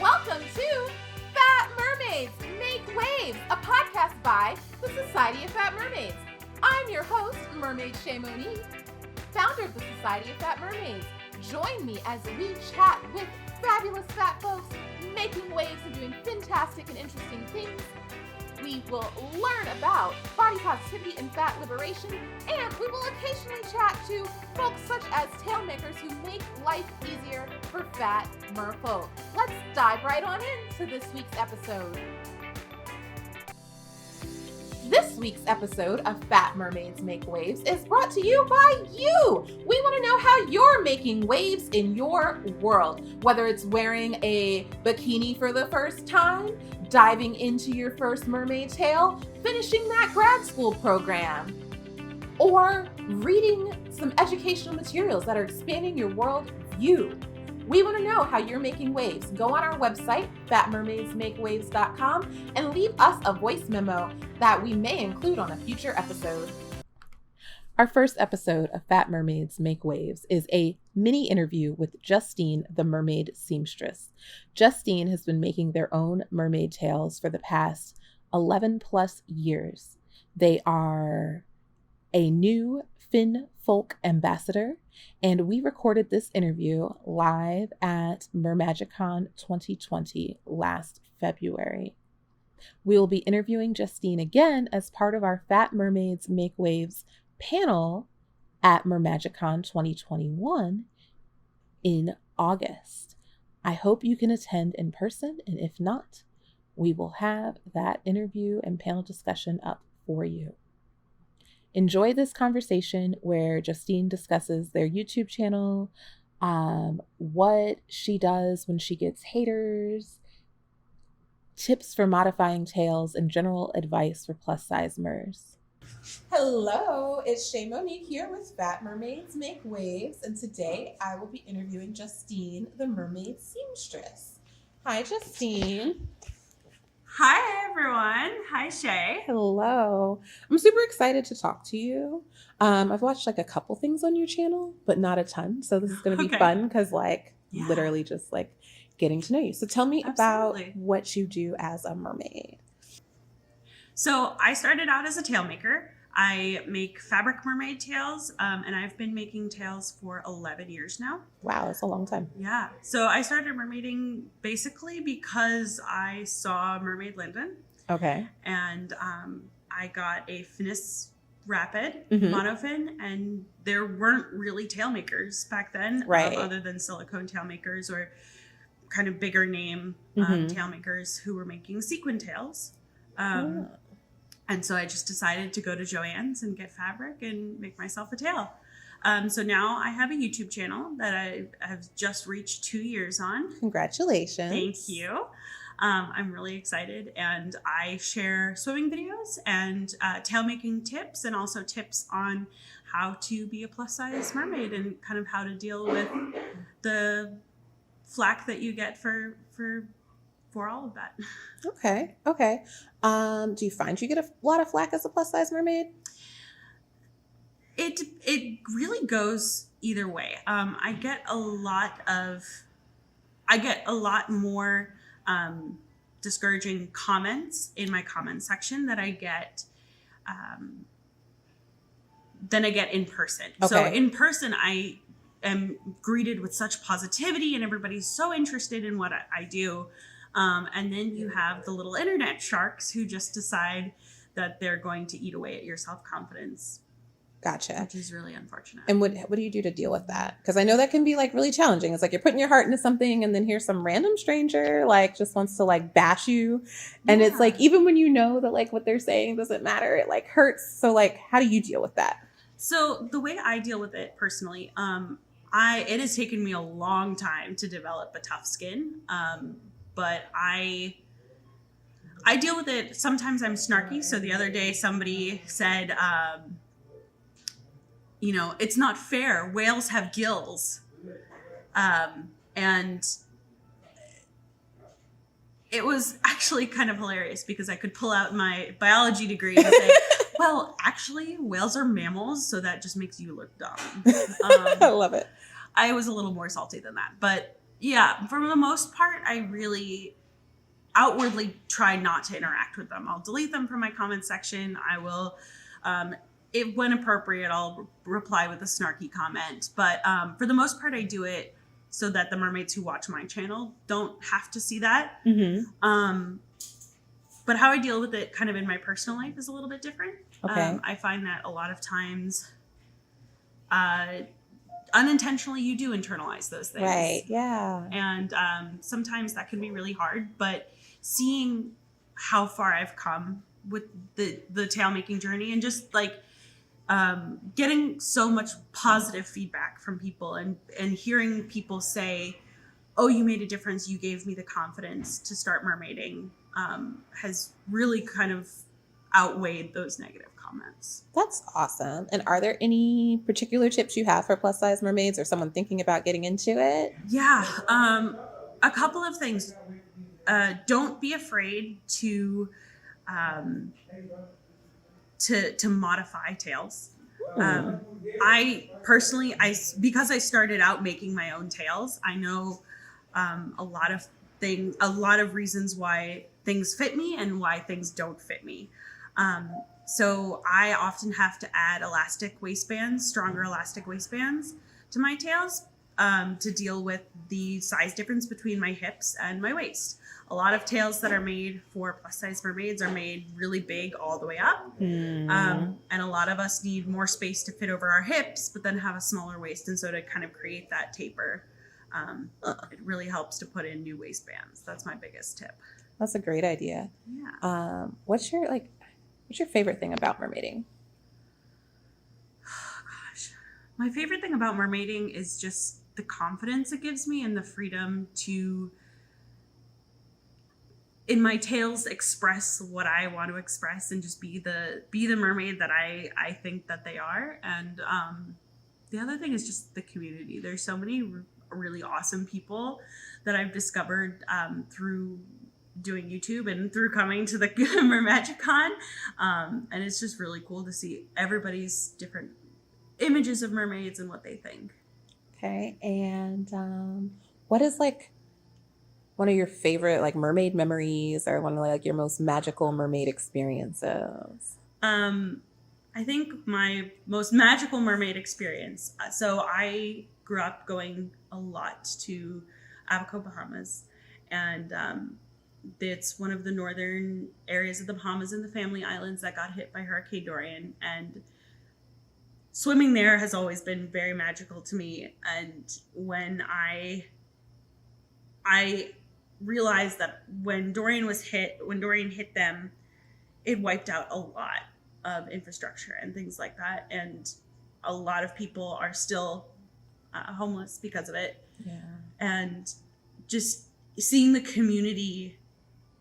Welcome to Fat Mermaids Make Waves, a podcast by the Society of Fat Mermaids. I'm your host, Mermaid Shay Monique, founder of the Society of Fat Mermaids. Join me as we chat with fabulous fat folks making waves and doing fantastic and interesting things. We will learn about body positivity and fat liberation, and we will occasionally chat to folks such as tail makers who make life easier for fat merfolk. Let's dive right on into this week's episode. This week's episode of Fat Mermaids Make Waves is brought to you by you. We want to know how you're making waves in your world, whether it's wearing a bikini for the first time, diving into your first mermaid tale, finishing that grad school program, or reading some educational materials that are expanding your world view. We want to know how you're making waves. Go on our website, fatmermaidsmakewaves.com, and leave us a voice memo that we may include on a future episode. Our first episode of Fat Mermaids Make Waves is a mini interview with Justine, the mermaid seamstress. Justine has been making their own mermaid tails for the past 11 plus years. They are a new Fin Folk ambassador, and we recorded this interview live at Mermagicon 2020 last February. We will be interviewing Justine again as part of our Fat Mermaids Make Waves panel at Mermagicon 2021 in August. I hope you can attend in person, and if not, we will have that interview and panel discussion up for you. Enjoy this conversation where Justine discusses their YouTube channel, what she does when she gets haters, tips for modifying tails, and general advice for plus-size mers. Hello, it's Shay Monique here with Fat Mermaids Make Waves, and today I will be interviewing Justine, the mermaid seamstress. Hi, Justine. Hi, everyone. Hi, Shay. Hello. I'm super excited to talk to you. I've watched like a couple things on your channel, but not a ton. So this is going to be fun because literally just like getting to know you. So tell me about what you do as a mermaid. So I started out as a tail maker. I make fabric mermaid tails, and I've been making tails for 11 years now. Wow, that's a long time. Yeah. So I started mermaiding basically because I saw Mermaid Linden. Okay. And I got a Finis Rapid monofin, and there weren't really tail makers back then, right? Other than silicone tail makers or kind of bigger name tail makers who were making sequin tails. And so I just decided to go to Joann's and get fabric and make myself a tail. So now I have a YouTube channel that I have just reached 2 years on. Congratulations. Thank you. I'm really excited. And I share swimming videos and tail making tips, and also tips on how to be a plus size mermaid and kind of how to deal with the flack that you get for all of that. Okay. Do you find you get a lot of flack as a plus size mermaid? It really goes either way. I get a lot more discouraging comments in my comment section that I get than I get in person. Okay. So in person, I am greeted with such positivity, and everybody's so interested in what I do. And then you have the little internet sharks who just decide that they're going to eat away at your self-confidence. Gotcha. Which is really unfortunate. And what do you do to deal with that? Because I know that can be like really challenging. It's like you're putting your heart into something, and then here's some random stranger like just wants to like bash you. And it's like, even when you know that like what they're saying doesn't matter, it like hurts. So like, how do you deal with that? So the way I deal with it personally, it has taken me a long time to develop a tough skin. But I deal with it. Sometimes I'm snarky. So the other day somebody said, it's not fair. Whales have gills. And it was actually kind of hilarious because I could pull out my biology degree and say, well, actually, whales are mammals. So that just makes you look dumb. I love it. I was a little more salty than that. But Yeah, for the most part, I really outwardly try not to interact with them. I'll delete them from my comment section. I will, if when appropriate, I'll reply with a snarky comment. But for the most part, I do it so that the mermaids who watch my channel don't have to see that. But how I deal with it kind of in my personal life is a little bit different. Okay. I find that a lot of times unintentionally you do internalize those things. Right, yeah. And sometimes that can be really hard, but seeing how far I've come with the tail making journey and just like getting so much positive feedback from people and hearing people say, oh, you made a difference, you gave me the confidence to start mermaiding, has really kind of outweighed those negative comments. That's awesome. And are there any particular tips you have for plus size mermaids or someone thinking about getting into it? Yeah, a couple of things. Don't be afraid to modify tails. I personally, because I started out making my own tails, I know a lot of reasons why things fit me and why things don't fit me. So I often have to add stronger elastic waistbands to my tails to deal with the size difference between my hips and my waist. A lot of tails that are made for plus size mermaids are made really big all the way up. And a lot of us need more space to fit over our hips, but then have a smaller waist. And so to kind of create that taper, it really helps to put in new waistbands. That's my biggest tip. That's a great idea. Yeah. What's your favorite thing about mermaiding? Oh, gosh. My favorite thing about mermaiding is just the confidence it gives me and the freedom to, in my tails, express what I want to express and just be the mermaid that I think that they are. And the other thing is just the community. There's so many really awesome people that I've discovered through doing YouTube and through coming to the Mermagicon. And it's just really cool to see everybody's different images of mermaids and what they think. Okay. And what is like one of your favorite like mermaid memories or one of like your most magical mermaid experiences? I think my most magical mermaid experience. So I grew up going a lot to Abaco, Bahamas, and it's one of the northern areas of the Bahamas and the Family Islands that got hit by Hurricane Dorian. And swimming there has always been very magical to me. And when I realized that when Dorian hit them, it wiped out a lot of infrastructure and things like that. And a lot of people are still homeless because of it. Yeah. And just seeing the community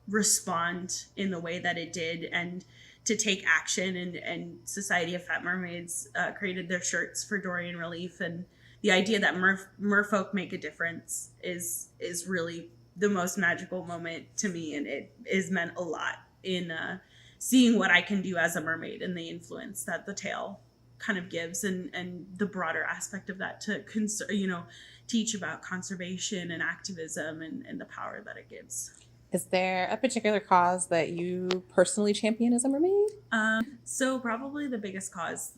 respond in the way that it did and to take action, and Society of Fat Mermaids created their shirts for Dorian relief, and the idea that merfolk make a difference is really the most magical moment to me, and it is meant a lot in seeing what I can do as a mermaid and the influence that the tail kind of gives, and the broader aspect of that to teach about conservation and activism and the power that it gives. Is there a particular cause that you personally champion as a mermaid? So probably the biggest cause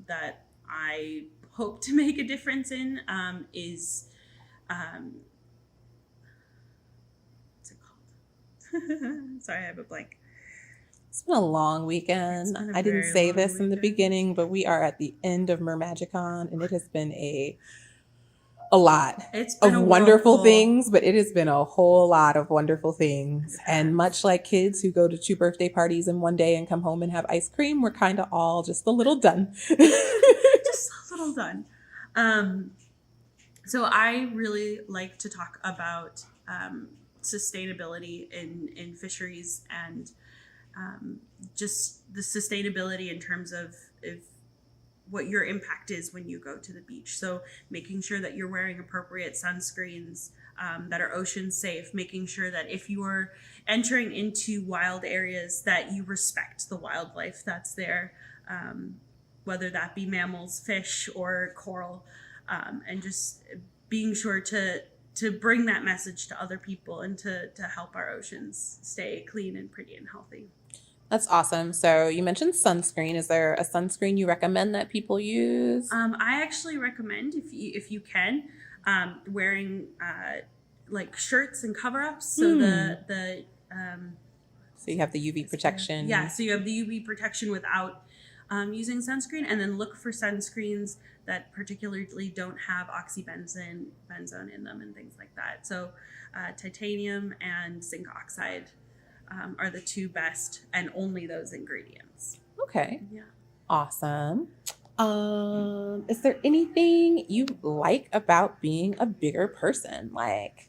that I hope to make a difference in is what's it called? Sorry, I have a blank. It's been a long weekend. I didn't say this in the beginning, but we are at the end of Mermagicon, and it has been a lot of wonderful things, but it has been a whole lot of wonderful things. And much like kids who go to 2 birthday parties in one day and come home and have ice cream, we're kind of all just a little done. Just a little done. So I really like to talk about sustainability in fisheries, and just the sustainability in terms of what your impact is when you go to the beach. So making sure that you're wearing appropriate sunscreens that are ocean safe, making sure that if you are entering into wild areas that you respect the wildlife that's there, whether that be mammals, fish, or coral, and just being sure to to bring that message to other people and to help our oceans stay clean and pretty and healthy. That's awesome. So you mentioned sunscreen. Is there a sunscreen you recommend that people use? I actually recommend, if you can, wearing like shirts and cover-ups. So so you have the UV protection. Yeah, so you have the UV protection without using sunscreen, and then look for sunscreens that particularly don't have oxybenzone in them and things like that. So titanium and zinc oxide are the two best, and only those ingredients. Okay. Yeah. Awesome. Is there anything you like about being a bigger person? Like,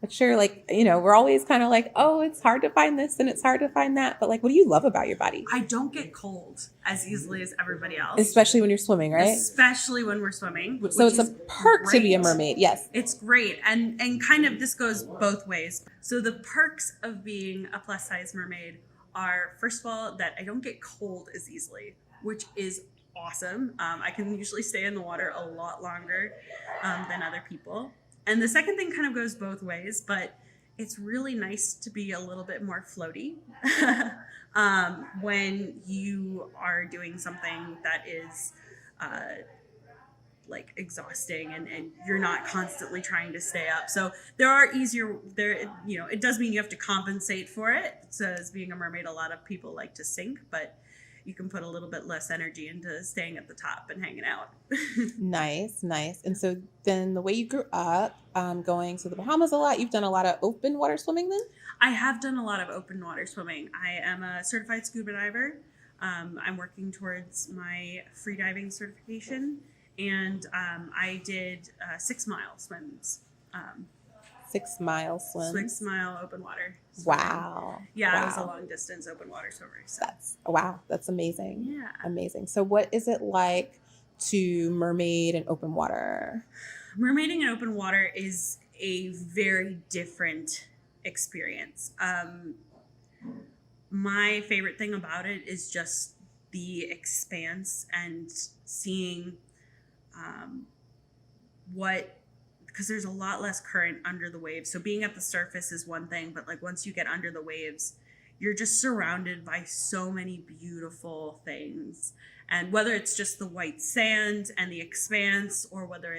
sure, like, we're always kind of like, oh, it's hard to find this and it's hard to find that. But like, what do you love about your body? I don't get cold as easily as everybody else. Especially when you're swimming, right? Especially when we're swimming. So it's a perk to be a mermaid. Yes. It's great. And kind of this goes both ways. So the perks of being a plus size mermaid are, first of all, that I don't get cold as easily, which is awesome. I can usually stay in the water a lot longer than other people. And the second thing kind of goes both ways, but it's really nice to be a little bit more floaty when you are doing something that is like exhausting and you're not constantly trying to stay up. So it does mean you have to compensate for it. So as being a mermaid, a lot of people like to sink, but you can put a little bit less energy into staying at the top and hanging out. Nice. And so then the way you grew up, going to the Bahamas a lot, you've done a lot of open water swimming then? I have done a lot of open water swimming. I am a certified scuba diver. I'm working towards my free diving certification, and I did 6 mile swims. 6 mile swim. 6 mile open water. Wow. Yeah, wow. I was a long distance open water swimmer. So. That's amazing. Yeah. Amazing. So what is it like to mermaid in open water? Mermaiding in open water is a very different experience. My favorite thing about it is just the expanse and seeing because there's a lot less current under the waves. So being at the surface is one thing, but like once you get under the waves, you're just surrounded by so many beautiful things. And whether it's just the white sand and the expanse, or whether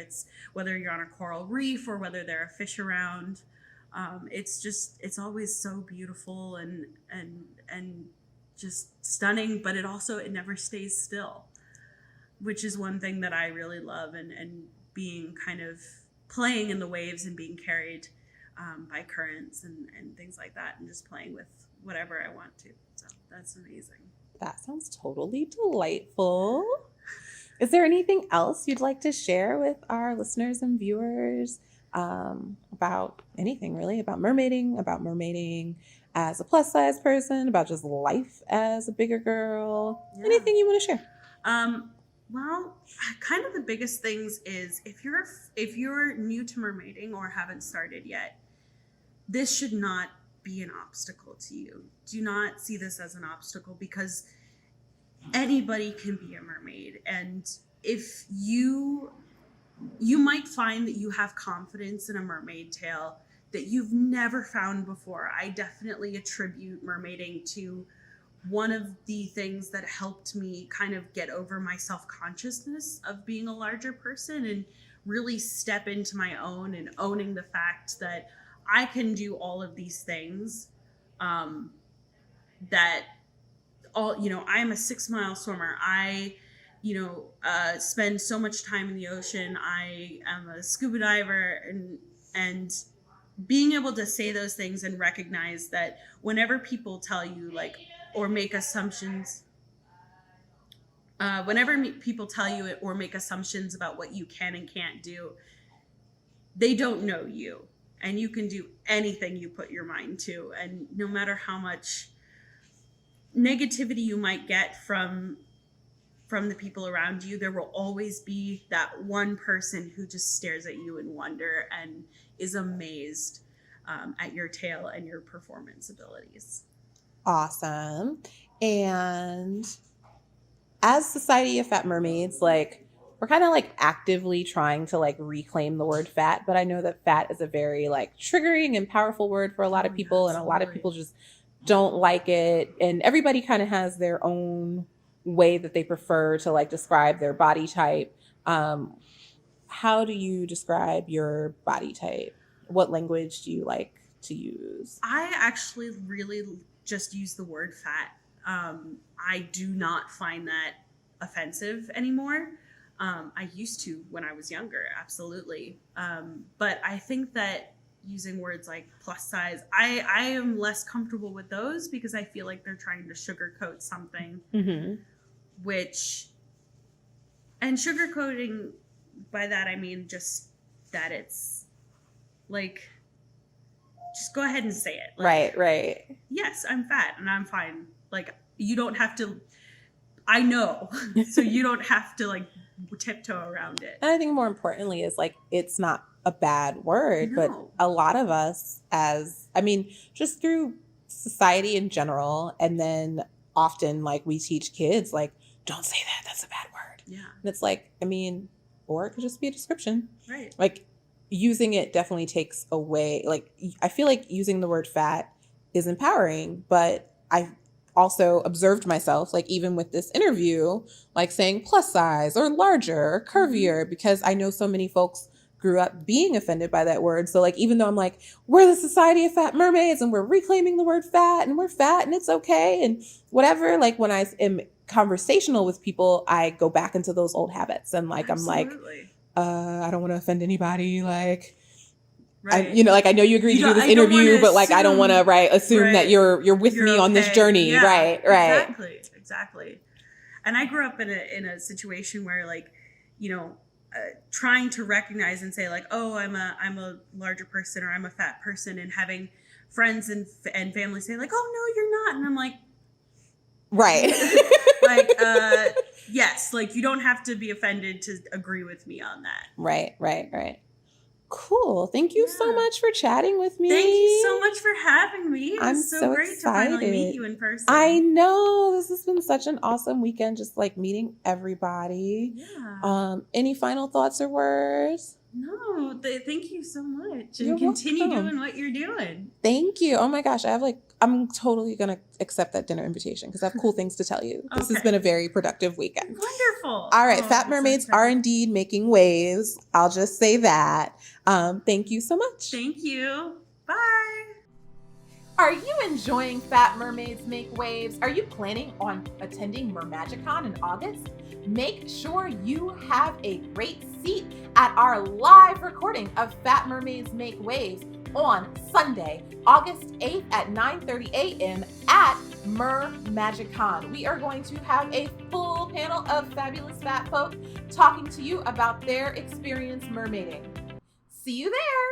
you're on a coral reef, or whether there are fish around, it's always so beautiful and just stunning, but it never stays still, which is one thing that I really love, and being kind of playing in the waves and being carried by currents and things like that, and just playing with whatever I want to. So that's amazing. That sounds totally delightful. Is there anything else you'd like to share with our listeners and viewers about anything really, about mermaiding as a plus size person, about just life as a bigger girl? Yeah. Anything you want to share? Well, kind of the biggest things is if you're new to mermaiding or haven't started yet, this should not be an obstacle to you. Do not see this as an obstacle, because anybody can be a mermaid. And if you might find that you have confidence in a mermaid tail that you've never found before. I definitely attribute mermaiding to one of the things that helped me kind of get over my self-consciousness of being a larger person and really step into my own and owning the fact that I can do all of these things. I'm a 6 mile swimmer. I spend so much time in the ocean. I am a scuba diver, and being able to say those things and recognize that whenever people tell you or make assumptions, people tell you or make assumptions about what you can and can't do, they don't know you, and you can do anything you put your mind to. And no matter how much negativity you might get from the people around you, there will always be that one person who just stares at you in wonder and is amazed at your tail and your performance abilities. Awesome. And as Society of Fat Mermaids, we're we're kind of like actively trying to like reclaim the word fat, but I know that fat is a very like triggering and powerful word for a lot of people, and a lot of people just don't like it, and everybody kind of has their own way that they prefer to like describe their body type. How do you describe your body type? What language do you like to use? I actually really just use the word fat. I do not find that offensive anymore. I used to when I was younger, absolutely. But I think that using words like plus size, I am less comfortable with those because I feel like they're trying to sugarcoat something, which, and sugarcoating, by that I mean just that it's like, just go ahead and say it. Like, right. Yes, I'm fat and I'm fine. Like, you don't have to, I know, so you don't have to like tiptoe around it. And I think more importantly is like, it's not a bad word, but a lot of us just through society in general, and then often like we teach kids like, don't say that, that's a bad word. Yeah. And it's like, or it could just be a description. Right. Like using it definitely takes away, like I feel like using the word fat is empowering, but I also observed myself, like even with this interview, like saying plus size or larger or curvier, because I know so many folks grew up being offended by that word. So like, even though I'm like, we're the Society of Fat Mermaids and we're reclaiming the word fat and we're fat and it's okay and whatever, like when I am conversational with people, I go back into those old habits and like, Absolutely. I'm like, I don't want to offend anybody. Like, right. I know you agreed to do this interview, but like, I don't want to assume that you're with me on this journey. Yeah, Right. Exactly. And I grew up in a situation where like, trying to recognize and say like, oh, I'm a larger person or I'm a fat person, and having friends and family say like, oh no, you're not. And I'm like, right. like, yes, like you don't have to be offended to agree with me on that. Right. Cool. Thank you so much for chatting with me. Thank you so much for having me. It was so great excited to finally meet you in person. I know. This has been such an awesome weekend, just like meeting everybody. Yeah. Any final thoughts or words? No, thank you so much. You're And continue welcome. doing what you're doing. Thank you. Oh my gosh. I'm totally going to accept that dinner invitation because I have cool things to tell you. This has been a very productive weekend. Wonderful. All right. Fat Mermaids are indeed making waves. I'll just say that. Thank you so much. Thank you. Bye. Are you enjoying Fat Mermaids Make Waves? Are you planning on attending Mermagicon in August? Make sure you have a great seat at our live recording of Fat Mermaids Make Waves on Sunday, August 8th at 9:30 a.m. at Mermagicon. We are going to have a full panel of fabulous fat folk talking to you about their experience mermaiding. See you there.